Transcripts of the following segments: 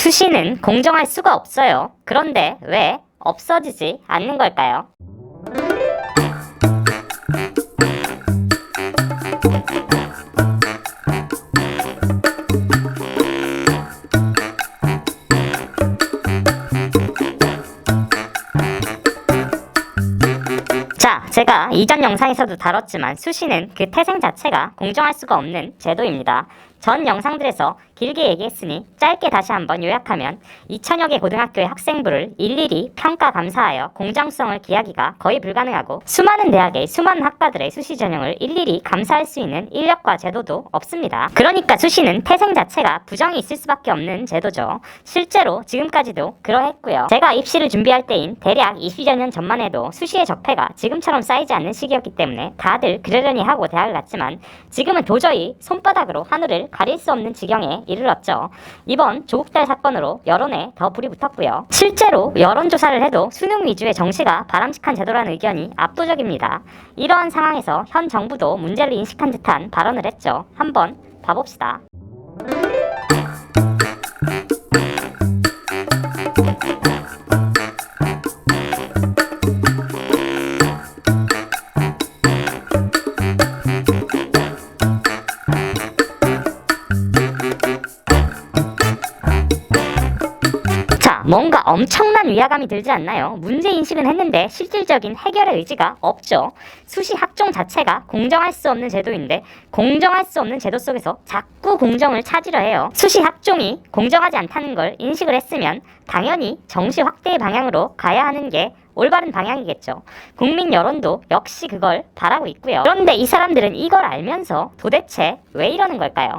수시는 공정할 수가 없어요. 그런데 왜 없어지지 않는 걸까요? 자, 제가 이전 영상에서도 다뤘지만 수시는 그 태생 자체가 공정할 수가 없는 제도입니다. 전 영상들에서 길게 얘기했으니 짧게 다시 한번 요약하면 2000여 개 고등학교의 학생부를 일일이 평가 감사하여 공정성을 기하기가 거의 불가능하고 수많은 대학의 수많은 학과들의 수시 전형을 일일이 감사할 수 있는 인력과 제도도 없습니다. 그러니까 수시는 태생 자체가 부정이 있을 수밖에 없는 제도죠. 실제로 지금까지도 그러했고요. 제가 입시를 준비할 때인 대략 20여 년 전만 해도 수시의 적폐가 지금처럼 쌓이지 않는 시기였기 때문에 다들 그러려니 하고 대학을 갔지만 지금은 도저히 손바닥으로 하늘을 가릴 수 없는 지경에 이르렀죠. 이번 조국달 사건으로 여론에 더 불이 붙었고요. 실제로 여론조사를 해도 수능 위주의 정시가 바람직한 제도라는 의견이 압도적입니다. 이러한 상황에서 현 정부도 문제를 인식한 듯한 발언을 했죠. 한번 봐봅시다. 뭔가 엄청난 위화감이 들지 않나요? 문제인식은 했는데 실질적인 해결의 의지가 없죠. 수시 학종 자체가 공정할 수 없는 제도인데 공정할 수 없는 제도 속에서 자꾸 공정을 찾으려 해요. 수시 학종이 공정하지 않다는 걸 인식을 했으면 당연히 정시 확대의 방향으로 가야 하는 게 올바른 방향이겠죠. 국민 여론도 역시 그걸 바라고 있고요. 그런데 이 사람들은 이걸 알면서 도대체 왜 이러는 걸까요?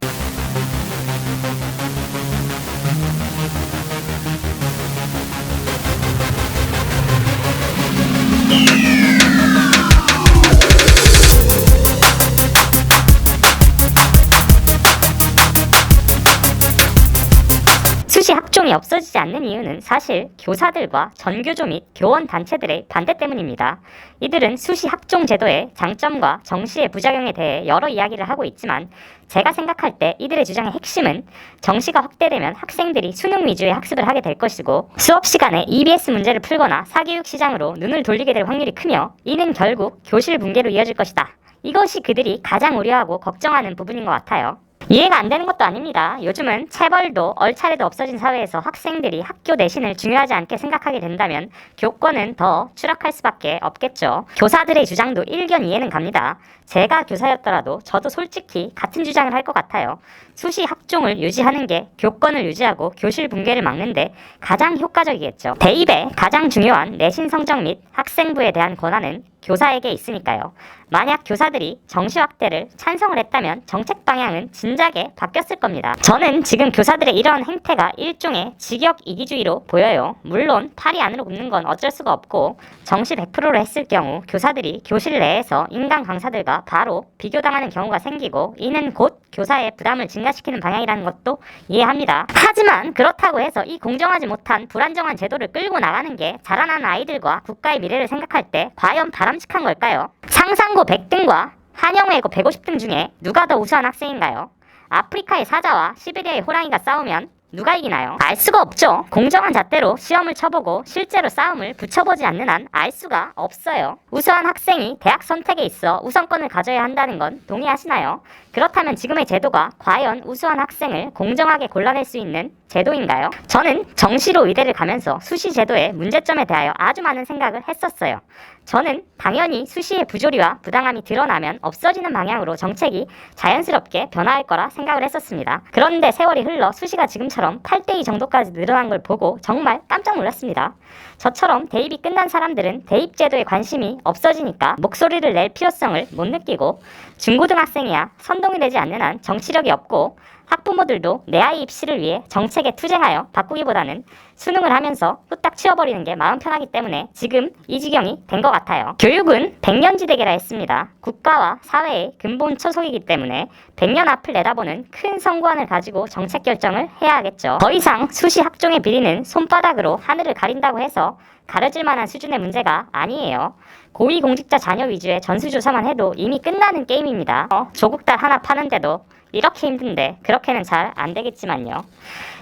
수시 학종이 없어지지 않는 이유는 사실 교사들과 전교조 및 교원 단체들의 반대 때문입니다. 이들은 수시 학종 제도의 장점과 정시의 부작용에 대해 여러 이야기를 하고 있지만 제가 생각할 때 이들의 주장의 핵심은 정시가 확대되면 학생들이 수능 위주의 학습을 하게 될 것이고 수업 시간에 EBS 문제를 풀거나 사교육 시장으로 눈을 돌리게 될 확률이 크며 이는 결국 교실 붕괴로 이어질 것이다. 이것이 그들이 가장 우려하고 걱정하는 부분인 것 같아요. 이해가 안 되는 것도 아닙니다. 요즘은 체벌도 얼차례도 없어진 사회에서 학생들이 학교 내신을 중요하지 않게 생각하게 된다면 교권은 더 추락할 수밖에 없겠죠. 교사들의 주장도 일견 이해는 갑니다. 제가 교사였더라도 저도 솔직히 같은 주장을 할 것 같아요. 수시 학종을 유지하는 게 교권을 유지하고 교실 붕괴를 막는데 가장 효과적이겠죠. 대입의 가장 중요한 내신 성적 및 학생부에 대한 권한은 교사에게 있으니까요. 만약 교사들이 정시 확대를 찬성을 했다면 정책 방향은 진작에 바뀌었을 겁니다. 저는 지금 교사들의 이러한 행태가 일종의 직역 이기주의로 보여요. 물론 팔이 안으로 굽는 건 어쩔 수가 없고 정시 100%로 했을 경우 교사들이 교실 내에서 인강 강사들과 바로 비교당하는 경우가 생기고 이는 곧 교사의 부담을 증가시키는 방향이라는 것도 이해합니다. 하지만 그렇다고 해서 이 공정하지 못한 불안정한 제도를 끌고 나가는 게 자라나는 아이들과 국가의 미래를 생각할 때 과연 바람직한 걸까요? 상상고 100등과 한영외고 150등 중에 누가 더 우수한 학생인가요? 아프리카의 사자와 시베리아의 호랑이가 싸우면 누가 이기나요? 알 수가 없죠. 공정한 잣대로 시험을 쳐보고 실제로 싸움을 붙여보지 않는 한 알 수가 없어요. 우수한 학생이 대학 선택에 있어 우선권을 가져야 한다는 건 동의하시나요? 그렇다면 지금의 제도가 과연 우수한 학생을 공정하게 골라낼 수 있는 제도인가요? 저는 정시로 의대를 가면서 수시 제도의 문제점에 대하여 아주 많은 생각을 했었어요. 저는 당연히 수시의 부조리와 부당함이 드러나면 없어지는 방향으로 정책이 자연스럽게 변화할 거라 생각을 했었습니다. 그런데 세월이 흘러 수시가 지금처럼 8대2 정도까지 늘어난 걸 보고 정말 깜짝 놀랐습니다. 저처럼 대입이 끝난 사람들은 대입제도에 관심이 없어지니까 목소리를 낼 필요성을 못 느끼고 중고등학생이야 선동이 되지 않는 한 정치력이 없고 학부모들도 내 아이 입시를 위해 정책에 투쟁하여 바꾸기보다는 수능을 하면서 후딱 치워버리는 게 마음 편하기 때문에 지금 이 지경이 된 것 같아요. 교육은 백년지대계라 했습니다. 국가와 사회의 근본 초석이기 때문에 100년 앞을 내다보는 큰 성구안을 가지고 정책 결정을 해야 하겠죠. 더 이상 수시 학종의 비리는 손바닥으로 하늘을 가린다고 해서 가려질 만한 수준의 문제가 아니에요. 고위공직자 자녀 위주의 전수조사만 해도 이미 끝나는 게임입니다. 조국달 하나 파는데도 이렇게 힘든데 그렇게는 잘 안 되겠지만요.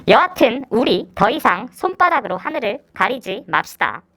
여하튼 우리 더 이상 손바닥으로 하늘을 가리지 맙시다.